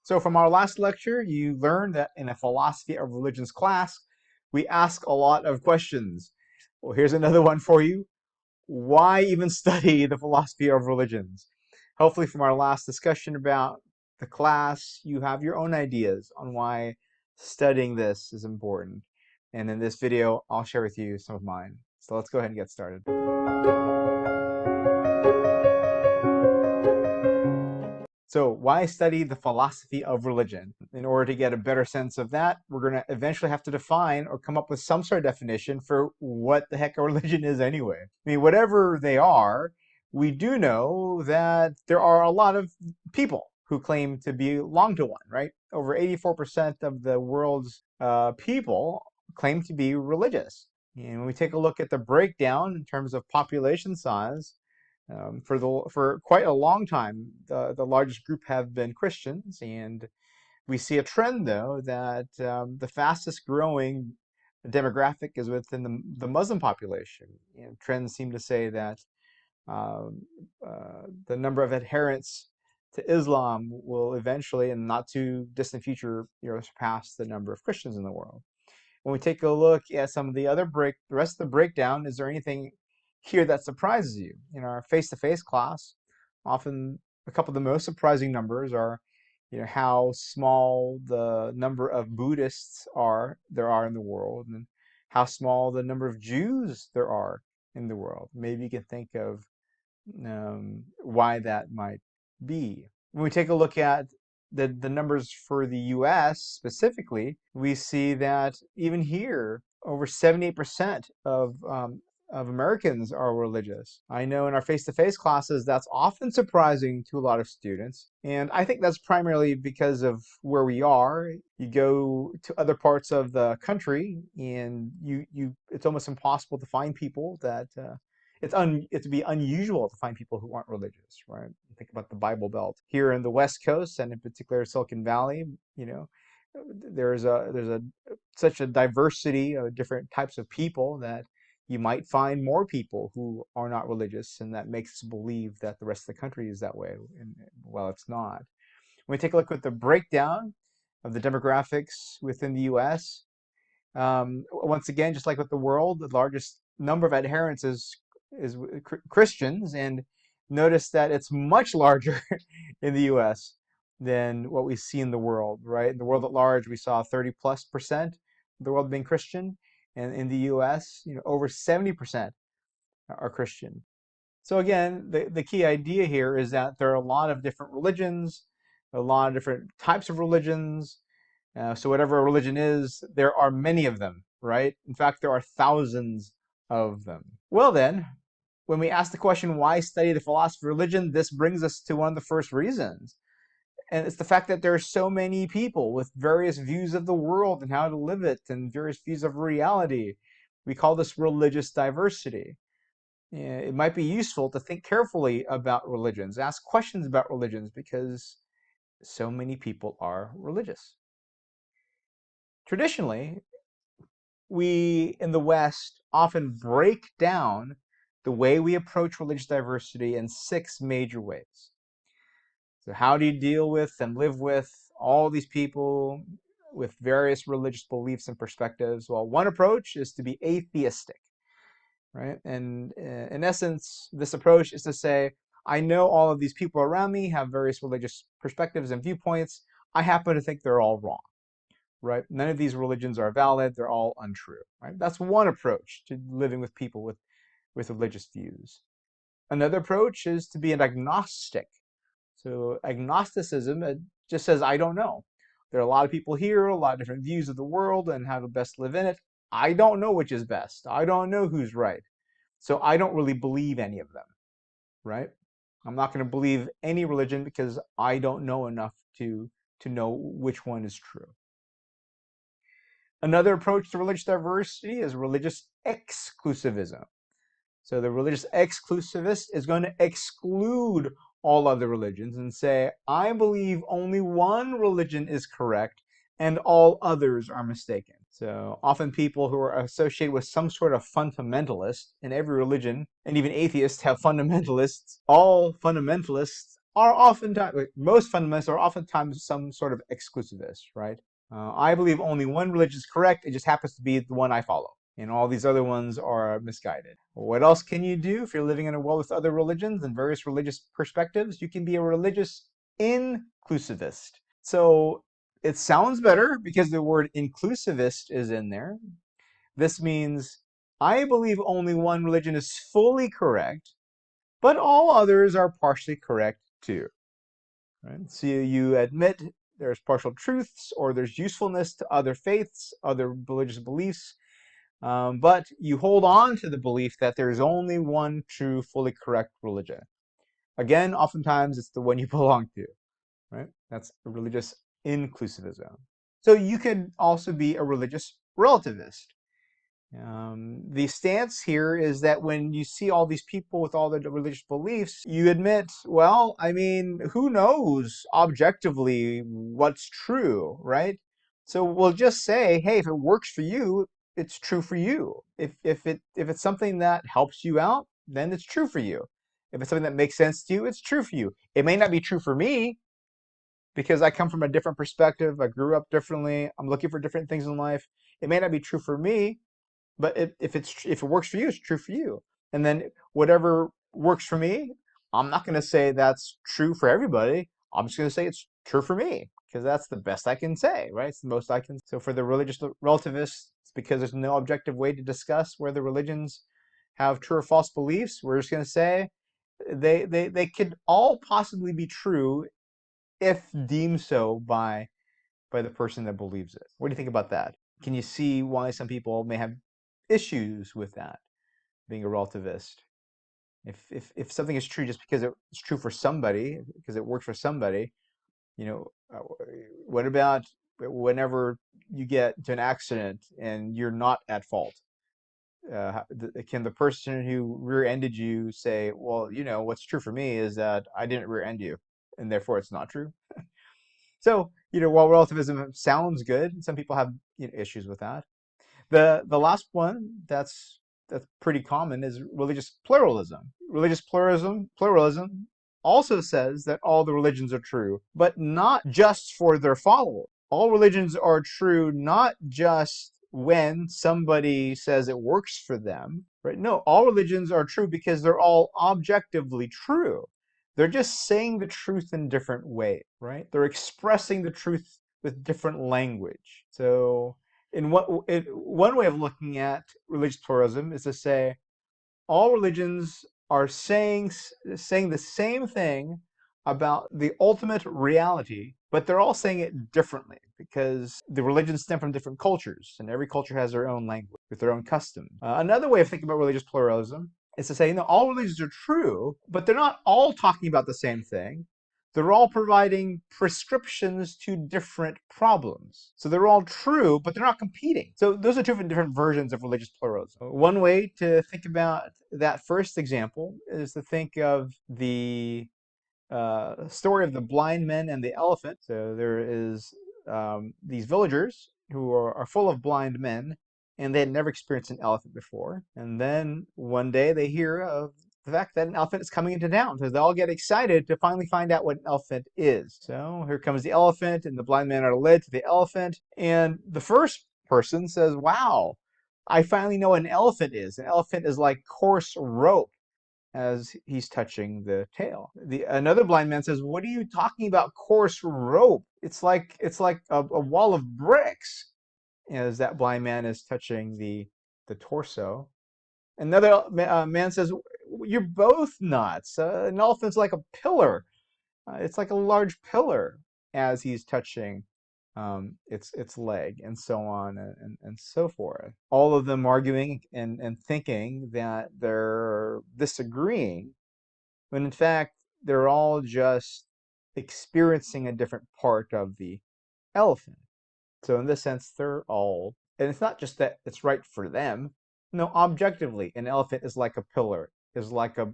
So from our last lecture, you learned that in a philosophy of religions class, we ask a lot of questions. Well, here's another one for you. Why even study the philosophy of religions? Hopefully from our last discussion about the class, you have your own ideas on why studying this is important. And in this video, I'll share with you some of mine. So let's go ahead and get started. So why study the philosophy of religion? In order to get a better sense of that, we're going to eventually have to define or come up with some sort of definition for what the heck a religion is anyway. I mean, whatever they are, we do know that there are a lot of people who claim to belong to one, right? Over 84% of the world's people claim to be religious. And when we take a look at the breakdown in terms of population size, for quite a long time, the largest group have been Christians, and we see a trend, though, that the fastest growing demographic is within the Muslim population. And trends seem to say that um, the number of adherents to Islam will eventually, in not too distant future, surpass the number of Christians in the world. When we take a look at some of the the rest of the breakdown, is there anything here that surprises you? In our face-to-face class, often a couple of the most surprising numbers are, how small the number of Buddhists there are in the world, and how small the number of Jews there are in the world. Maybe you can think of why that might be. When we take a look at the numbers for the US specifically, we see that even here, over 78% of Americans are religious. I know in our face-to-face classes, that's often surprising to a lot of students. And I think that's primarily because of where we are. You go to other parts of the country and it's almost impossible to find people that it'd be unusual to find people who aren't religious, right? Think about the Bible Belt here in the West Coast, and in particular Silicon Valley. There's such a diversity of different types of people that you might find more people who are not religious, and that makes us believe that the rest of the country is that way. And well, it's not. When we take a look at the breakdown of the demographics within the U.S., once again, just like with the world, the largest number of adherents is Christians, and notice that it's much larger in the U.S. than what we see in the world, right? In the world at large, we saw 30+% of the world being Christian, and in the U.S., over 70% are Christian. So again, the key idea here is that there are a lot of different religions, a lot of different types of religions. So whatever a religion is, there are many of them, right? In fact, there are thousands of them. Well then, when we ask the question, why study the philosophy of religion, this brings us to one of the first reasons. And it's the fact that there are so many people with various views of the world and how to live it and various views of reality. We call this religious diversity. It might be useful to think carefully about religions, ask questions about religions, because so many people are religious. Traditionally, we in the West often break down the way we approach religious diversity in 6 major ways. So how do you deal with and live with all these people with various religious beliefs and perspectives? Well, one approach is to be atheistic, right? And in essence, this approach is to say, I know all of these people around me have various religious perspectives and viewpoints. I happen to think they're all wrong, right? None of these religions are valid. They're all untrue, right? That's one approach to living with people with religious views. Another approach is to be an agnostic. So agnosticism, it just says, I don't know. There are a lot of people here, a lot of different views of the world and how to best live in it. I don't know which is best. I don't know who's right. So I don't really believe any of them, right? I'm not going to believe any religion because I don't know enough to know which one is true. Another approach to religious diversity is religious exclusivism. So the religious exclusivist is going to exclude all other religions and say, I believe only one religion is correct and all others are mistaken. So often people who are associated with some sort of fundamentalist, in every religion, and even atheists have fundamentalists, all fundamentalists are oftentimes, most fundamentalists are oftentimes some sort of exclusivist, right? I believe only one religion is correct. It just happens to be the one I follow. And all these other ones are misguided. What else can you do if you're living in a world with other religions and various religious perspectives? You can be a religious inclusivist. So it sounds better because the word inclusivist is in there. This means I believe only one religion is fully correct, but all others are partially correct too. Right? So you admit there's partial truths or there's usefulness to other faiths, other religious beliefs, but you hold on to the belief that there's only one true, fully correct religion. Again, oftentimes it's the one you belong to, right? That's religious inclusivism. So you can also be a religious relativist. The stance here is that when you see all these people with all their religious beliefs, you admit, well, I mean, who knows objectively what's true, right? So we'll just say, hey, if it works for you, it's true for you. If it's something that helps you out, then it's true for you. If it's something that makes sense to you, it's true for you. It may not be true for me because I come from a different perspective. I grew up differently. I'm looking for different things in life. It may not be true for me, but if it works for you, it's true for you. And then whatever works for me, I'm not going to say that's true for everybody. I'm just going to say it's true for me because that's the best I can say, right? It's the most I can. So for the religious relativists, it's because there's no objective way to discuss whether religions have true or false beliefs. We're just going to say they could all possibly be true if deemed so by the person that believes it. What do you think about that? Can you see why some people may have issues with that, being a relativist? If something is true just because it's true for somebody, because it works for somebody, you know, what about whenever you get into an accident and you're not at fault? Can the person who rear-ended you say, well, you know, what's true for me is that I didn't rear-end you, and therefore it's not true? So, while relativism sounds good, some people have issues with that. The last one that's pretty common is religious pluralism. Religious pluralism also says that all the religions are true, but not just for their followers. All religions are true not just when somebody says it works for them, right? No, all religions are true because they're all objectively true. They're just saying the truth in different ways, right? They're expressing the truth with different language. So one way of looking at religious pluralism is to say all religions are saying the same thing about the ultimate reality, but they're all saying it differently because the religions stem from different cultures, and every culture has their own language with their own customs. Another way of thinking about religious pluralism is to say, all religions are true, but they're not all talking about the same thing. They're all providing prescriptions to different problems. So they're all true, but they're not competing. So those are two different versions of religious pluralism. One way to think about that first example is to think of the story of the blind men and the elephant. So there is these villagers who are full of blind men, and they had never experienced an elephant before. And then one day they hear of the fact that an elephant is coming into town. So they all get excited to finally find out what an elephant is. So here comes the elephant, and the blind men are led to the elephant. And the first person says, wow, I finally know what an elephant is. An elephant is like coarse rope, as he's touching the tail. Another blind man says, what are you talking about, coarse rope? It's like a wall of bricks, as that blind man is touching the torso. Another man says, you're both nuts. An elephant's like a pillar. It's like a large pillar, as he's touching its leg, and so on and so forth. All of them arguing and thinking that they're disagreeing, when in fact they're all just experiencing a different part of the elephant. So in this sense, they're all, and it's not just that it's right for them. No, objectively, an elephant is like a pillar, is like a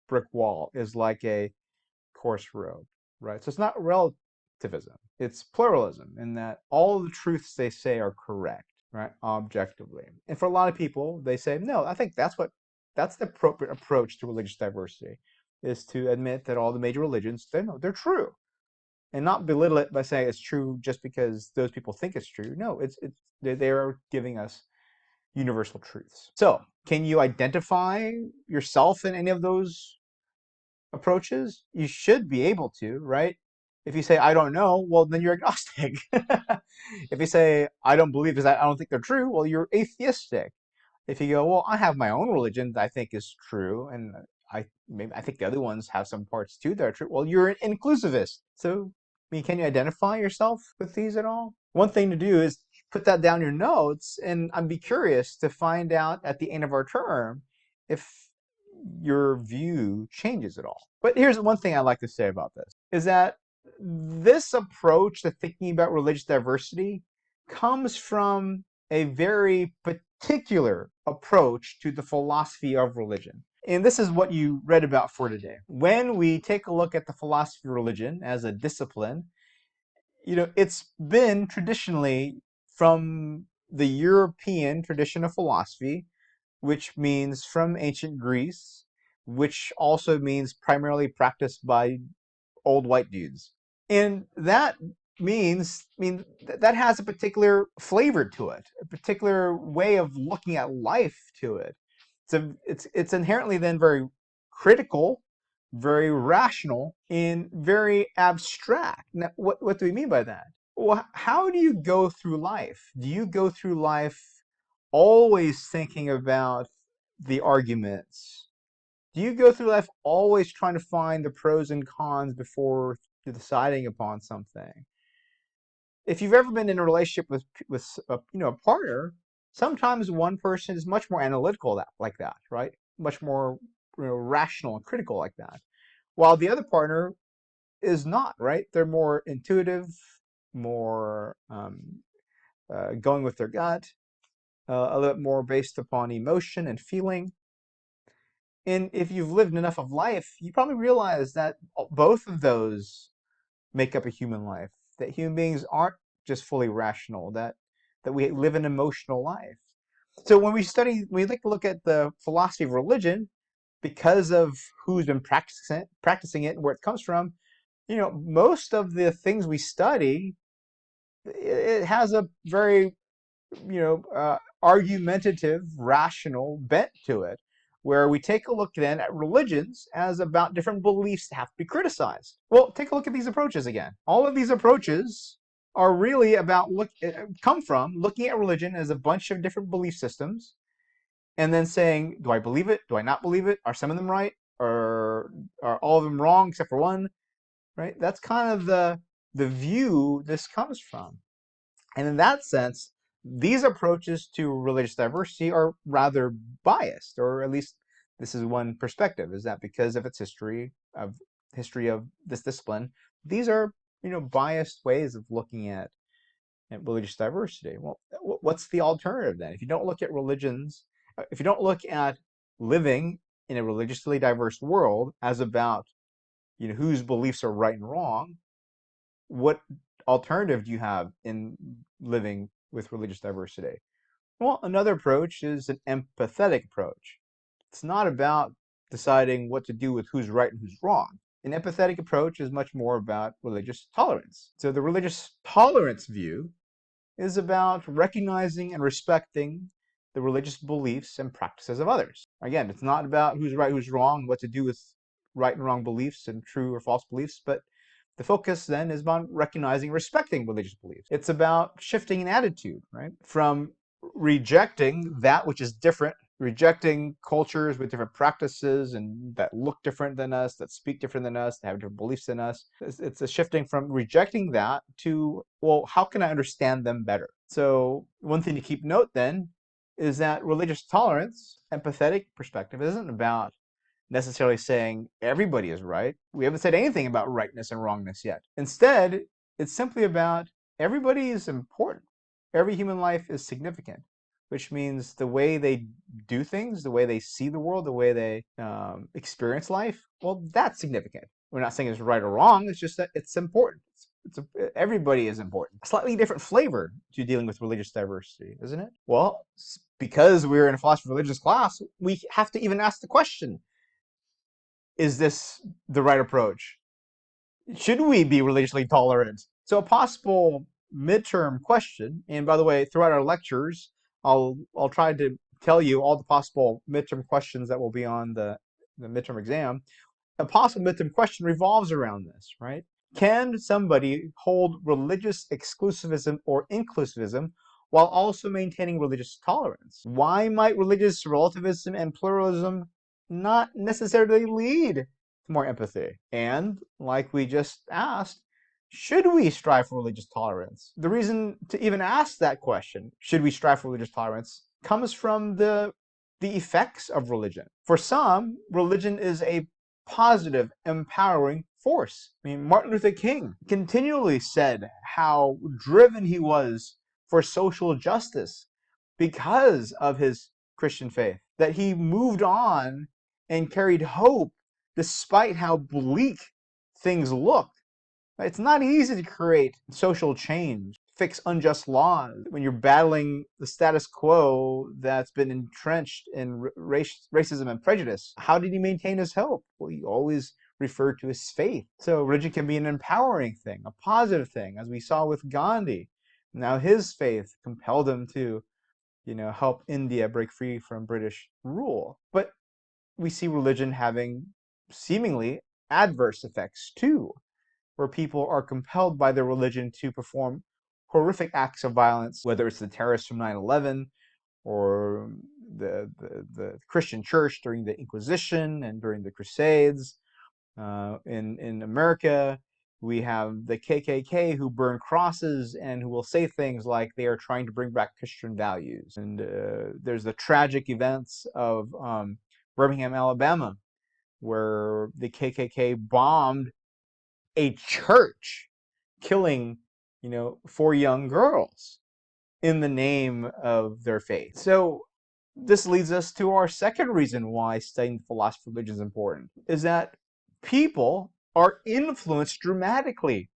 brick wall, is like a coarse road, right? So it's not relativism, it's pluralism, in that all the truths they say are correct, right? Objectively. And for a lot of people, they say, no, I think that's the appropriate approach to religious diversity, is to admit that all the major religions, they're true, and not belittle it by saying it's true just because those people think it's true. No, they are giving us universal truths. So, can you identify yourself in any of those approaches? You should be able to, right? If you say, I don't know, well, then you're agnostic. If you say, I don't believe because I don't think they're true, well, you're atheistic. If you go, well, I have my own religion that I think is true, and I think the other ones have some parts too that are true, well, you're an inclusivist. So, I mean, can you identify yourself with these at all? One thing to do is put that down your notes, and I'd be curious to find out at the end of our term if your view changes at all. But here's one thing I'd like to say about this, is that this approach to thinking about religious diversity comes from a very particular approach to the philosophy of religion. And this is what you read about for today. When we take a look at the philosophy of religion as a discipline, it's been traditionally from the European tradition of philosophy, which means from ancient Greece, which also means primarily practiced by old white dudes. And that means, that has a particular flavor to it, a particular way of looking at life to it. It's inherently then very critical, very rational, and very abstract. Now, what do we mean by that? Well, how do you go through life? Do you go through life always thinking about the arguments? Do you go through life always trying to find the pros and cons before deciding upon something? If you've ever been in a relationship with a partner, sometimes one person is much more analytical like that, right? Much more rational and critical like that, while the other partner is not, right? They're more intuitive, more going with their gut, a little bit more based upon emotion and feeling. And if you've lived enough of life, you probably realize that both of those make up a human life. That human beings aren't just fully rational. That we live an emotional life. So when we like to look at the philosophy of religion, because of who's been practicing it and where it comes from, most of the things we study, it has a very argumentative, rational bent to it, where we take a look then at religions as about different beliefs that have to be criticized. Well, take a look at these approaches again. All of these approaches are really about come from looking at religion as a bunch of different belief systems, and then saying, do I believe it? Do I not believe it? Are some of them right? Or are all of them wrong except for one? Right? That's kind of the view this comes from. And in that sense, these approaches to religious diversity are rather biased, or at least this is one perspective, is that because of its history of this discipline, these are biased ways of looking at religious diversity. Well, what's the alternative then? If you don't look at religions, if you don't look at living in a religiously diverse world as about whose beliefs are right and wrong, what alternative do you have in living with religious diversity? Well, another approach is an empathetic approach. It's not about deciding what to do with who's right and who's wrong. An empathetic approach is much more about religious tolerance. So the religious tolerance view is about recognizing and respecting the religious beliefs and practices of others. Again, it's not about who's right, who's wrong, what to do with right and wrong beliefs and true or false beliefs, but the focus then is on recognizing, respecting religious beliefs. It's about shifting an attitude, right? From rejecting that which is different, rejecting cultures with different practices and that look different than us, that speak different than us, that have different beliefs than us. It's a shifting from rejecting that to, well, how can I understand them better? So one thing to keep note then is that religious tolerance, empathetic perspective, isn't about necessarily saying everybody is right. We haven't said anything about rightness and wrongness yet. Instead, it's simply about everybody is important. Every human life is significant, which means the way they do things, the way they see the world, the way they experience life, well, that's significant. We're not saying it's right or wrong. It's just that it's important. Everybody is important. A slightly different flavor to dealing with religious diversity, isn't it? Well, because we're in a philosophy of religious class, we have to even ask the question, is this the right approach? Should we be religiously tolerant? So a possible midterm question, and by the way, throughout our lectures, I'll try to tell you all the possible midterm questions that will be on the midterm exam. A possible midterm question revolves around this, right? Can somebody hold religious exclusivism or inclusivism while also maintaining religious tolerance? Why might religious relativism and pluralism not necessarily lead to more empathy? And, like we just asked, should we strive for religious tolerance? The reason to even ask that question, should we strive for religious tolerance, comes from the effects of religion. For some, religion is a positive, empowering force. I mean, Martin Luther King continually said how driven he was for social justice because of his Christian faith, that he moved on and carried hope despite how bleak things looked. It's not easy to create social change, fix unjust laws when you're battling the status quo that's been entrenched in racism and prejudice. How did he maintain his hope? Well, he always referred to his faith. So religion can be an empowering thing, a positive thing, as we saw with Gandhi. Now his faith compelled him to, help India break free from British rule. But we see religion having seemingly adverse effects too, where people are compelled by their religion to perform horrific acts of violence, whether it's the terrorists from 9/11 or the Christian church during the Inquisition and during the Crusades. In America, we have the KKK who burn crosses and who will say things like they are trying to bring back Christian values. And there's the tragic events of Birmingham, Alabama, where the KKK bombed a church, killing, 4 young girls in the name of their faith. So this leads us to our second reason why studying philosophy of religion is important, is that people are influenced dramatically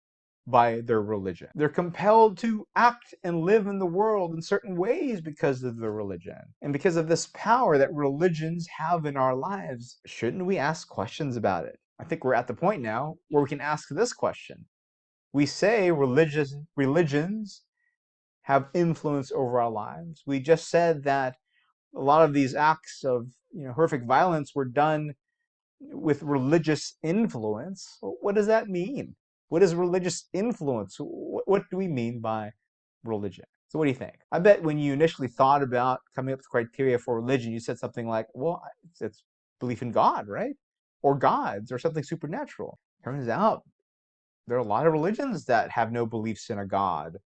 by their religion. They're compelled to act and live in the world in certain ways because of their religion. And because of this power that religions have in our lives, shouldn't we ask questions about it? I think we're at the point now where we can ask this question. We say religions have influence over our lives. We just said that a lot of these acts of horrific violence were done with religious influence. What does that mean? What is religious influence? What do we mean by religion? So what do you think? I bet when you initially thought about coming up with criteria for religion, you said something like, well, it's belief in God, right? Or gods, or something supernatural. Turns out there are a lot of religions that have no beliefs in a god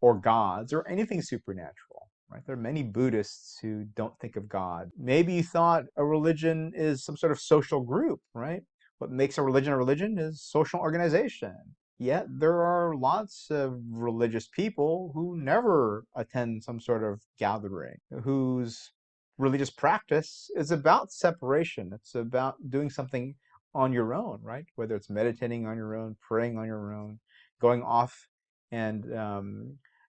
or gods or anything supernatural, right? There are many Buddhists who don't think of God. Maybe you thought a religion is some sort of social group, right? What makes a religion is social organization. Yet there are lots of religious people who never attend some sort of gathering, whose religious practice is about separation. It's about doing something on your own, right? Whether it's meditating on your own, praying on your own, going off and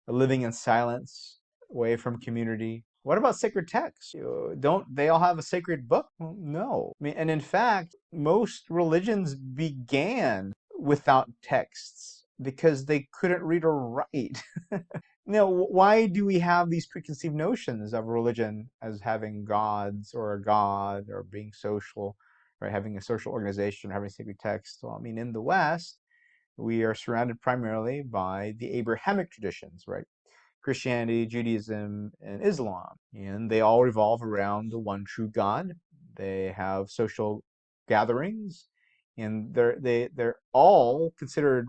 living in silence, away from community. What about sacred texts? Don't they all have a sacred book? Well, no. I mean, and in fact, most religions began without texts because they couldn't read or write. Now, why do we have these preconceived notions of religion as having gods or a god or being social, right? Having a social organization or having sacred text? Well, I mean, in the West, we are surrounded primarily by the Abrahamic traditions, right? Christianity, Judaism, and Islam. And they all revolve around the one true God. They have social gatherings, and they're all considered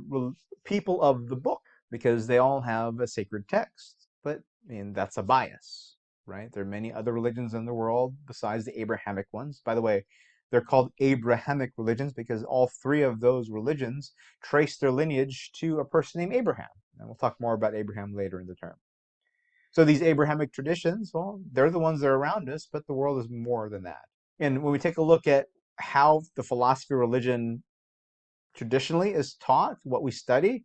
people of the book because they all have a sacred text. But I mean, that's a bias, right? There are many other religions in the world besides the Abrahamic ones. By the way, they're called Abrahamic religions because all 3 of those religions trace their lineage to a person named Abraham. And we'll talk more about Abraham later in the term. So these Abrahamic traditions, well, they're the ones that are around us, but the world is more than that. And when we take a look at how the philosophy of religion traditionally is taught, what we study,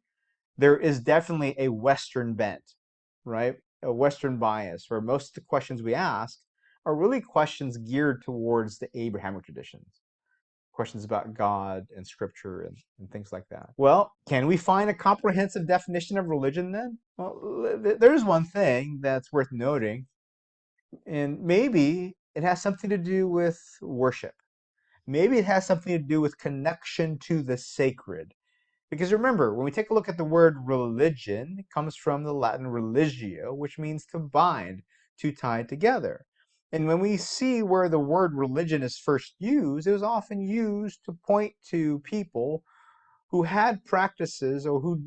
there is definitely a Western bent, right? A Western bias, where most of the questions we ask are really questions geared towards the Abrahamic traditions. questions about God and scripture and things like that. Well, can we find a comprehensive definition of religion then? Well, there's one thing that's worth noting, and maybe it has something to do with worship. Maybe it has something to do with connection to the sacred. Because remember, when we take a look at the word religion, it comes from the Latin religio, which means to bind, to tie together. And when we see where the word religion is first used, it was often used to point to people who had practices or who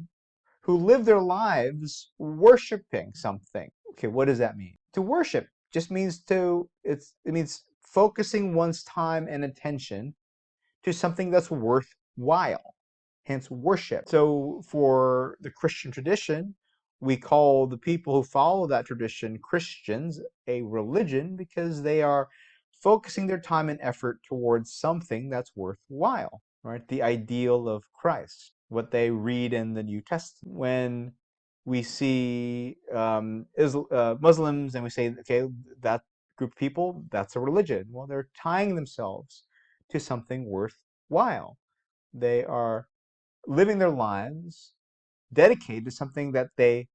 lived their lives worshiping something. Okay, what does that mean? To worship just means it means focusing one's time and attention to something that's worthwhile, hence worship. So for the Christian tradition, we call the people who follow that tradition Christians, a religion, because they are focusing their time and effort towards something that's worthwhile, right? The ideal of Christ, what they read in the New Testament. When we see Muslims and we say, okay, that group of people, that's a religion. Well, they're tying themselves to something worthwhile. They are living their lives dedicated to something that they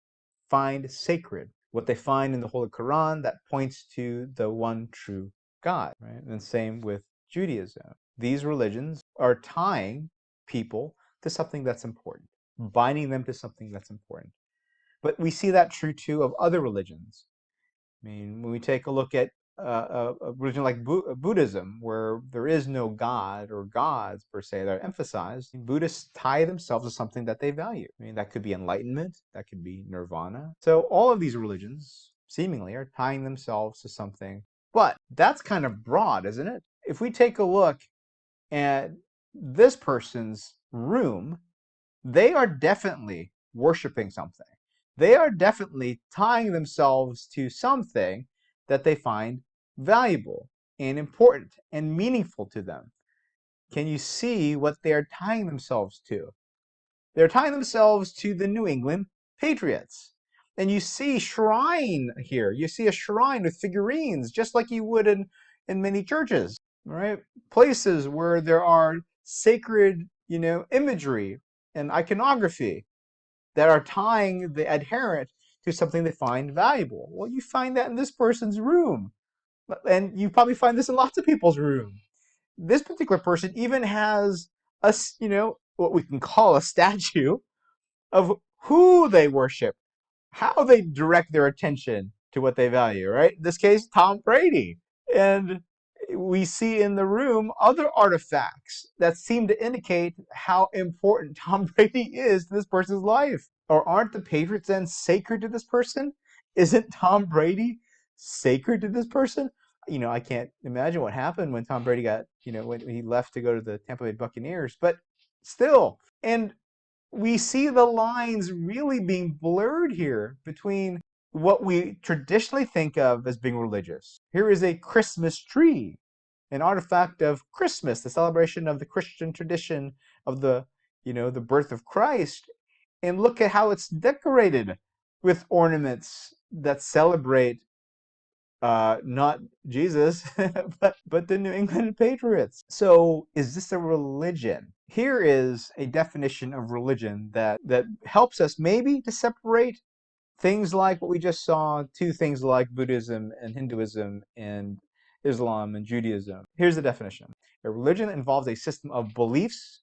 find sacred, what they find in the Holy Quran that points to the one true God, right? And same with Judaism. These religions are tying people to something that's important, binding them to something that's important. But we see that true too of other religions. I mean, when we take a look at a religion like Buddhism, where there is no God or gods per se that are emphasized, Buddhists tie themselves to something that they value. I mean, that could be enlightenment, that could be nirvana. So all of these religions, seemingly, are tying themselves to something. But that's kind of broad, isn't it? If we take a look at this person's room, they are definitely worshiping something. They are definitely tying themselves to something that they find valuable and important and meaningful to them. Can you see what they're tying themselves to? They're tying themselves to the New England Patriots. And you see shrine here. You see a shrine with figurines, just like you would in many churches, right? Places where there are sacred, imagery and iconography that are tying the adherent to something they find valuable. Well, you find that in this person's room. And you probably find this in lots of people's room. This particular person even has what we can call a statue of who they worship, how they direct their attention to what they value, right? In this case, Tom Brady. And we see in the room other artifacts that seem to indicate how important Tom Brady is to this person's life. Or aren't the Patriots then sacred to this person? Isn't Tom Brady sacred to this person? I can't imagine what happened when Tom Brady got, when he left to go to the Tampa Bay Buccaneers, but still. And we see the lines really being blurred here between what we traditionally think of as being religious. Here is a Christmas tree, an artifact of Christmas, the celebration of the Christian tradition of the birth of Christ. And look at how it's decorated with ornaments that celebrate not Jesus, but the New England Patriots. So is this a religion? Here is a definition of religion that helps us maybe to separate things like what we just saw to things like Buddhism and Hinduism and Islam and Judaism. Here's the definition. A religion involves a system of beliefs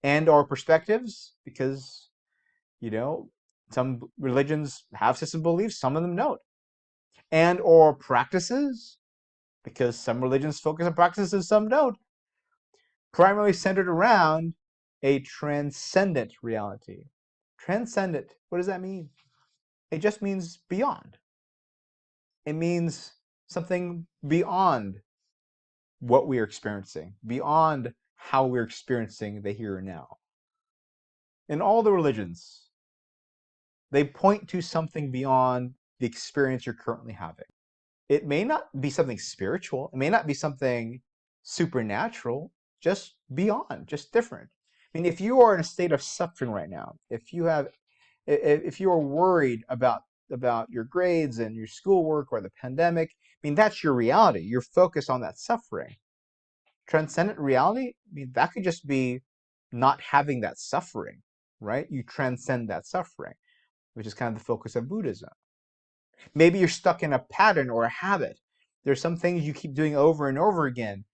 and or perspectives, because, some religions have system beliefs, some of them don't, and or practices, because some religions focus on practices, some don't, primarily centered around a transcendent reality. Transcendent, what does that mean? It just means beyond. It means something beyond what we are experiencing, beyond how we're experiencing the here and now. In all the religions, they point to something beyond the experience you're currently having. It may not be something spiritual, it may not be something supernatural, just beyond, just different. I mean, if you are in a state of suffering right now, if you are worried about your grades and your schoolwork or the pandemic, I mean, that's your reality. You're focused on that suffering. transcendent reality, I mean, that could just be not having that suffering, right? You transcend that suffering, which is kind of the focus of Buddhism. Maybe you're stuck in a pattern or a habit. There's some things you keep doing over and over again,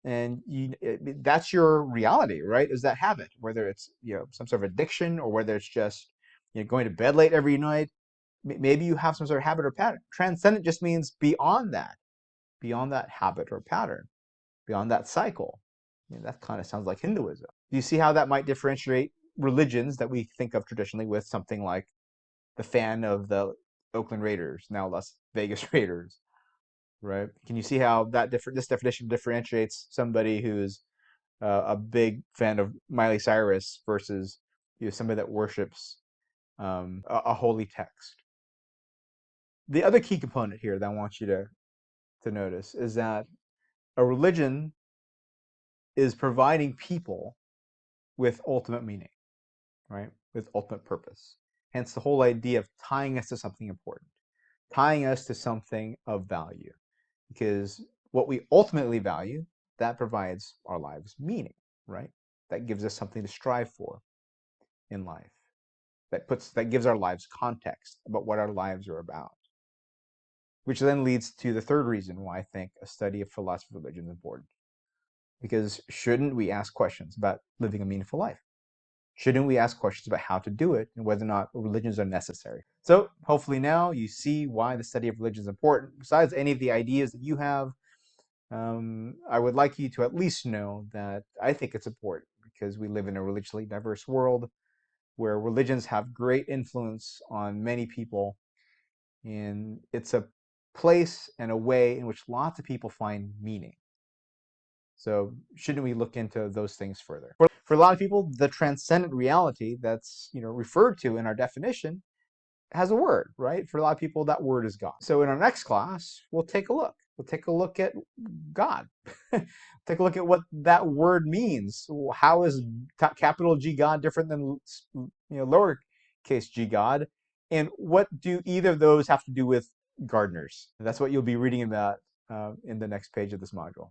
and that's your reality, right? Is that habit, whether it's some sort of addiction or whether it's just going to bed late every night. Maybe you have some sort of habit or pattern. Transcendent just means beyond that habit or pattern, beyond that cycle. That kind of sounds like Hinduism. Do you see how that might differentiate religions that we think of traditionally with something like the fan of the Oakland Raiders, now Las Vegas Raiders, right? Can you see how this definition differentiates somebody who's a big fan of Miley Cyrus versus somebody that worships a holy text? The other key component here that I want you to notice is that a religion is providing people with ultimate meaning, right? With ultimate purpose. Hence the whole idea of tying us to something important, tying us to something of value. Because what we ultimately value, that provides our lives meaning, right? That gives us something to strive for in life. That gives our lives context about what our lives are about. Which then leads to the third reason why I think a study of philosophy of religion is important. Because shouldn't we ask questions about living a meaningful life? Shouldn't we ask questions about how to do it and whether or not religions are necessary? So hopefully now you see why the study of religion is important. Besides any of the ideas that you have, I would like you to at least know that I think it's important because we live in a religiously diverse world where religions have great influence on many people, and it's a place and a way in which lots of people find meaning. So shouldn't we look into those things further? For a lot of people, the transcendent reality that's referred to in our definition has a word, right? For a lot of people, that word is God. So in our next class, we'll take a look. We'll take a look at God. Take a look at what that word means. How is capital G God different than lowercase g God? And what do either of those have to do with gardeners? That's what you'll be reading about in the next page of this module.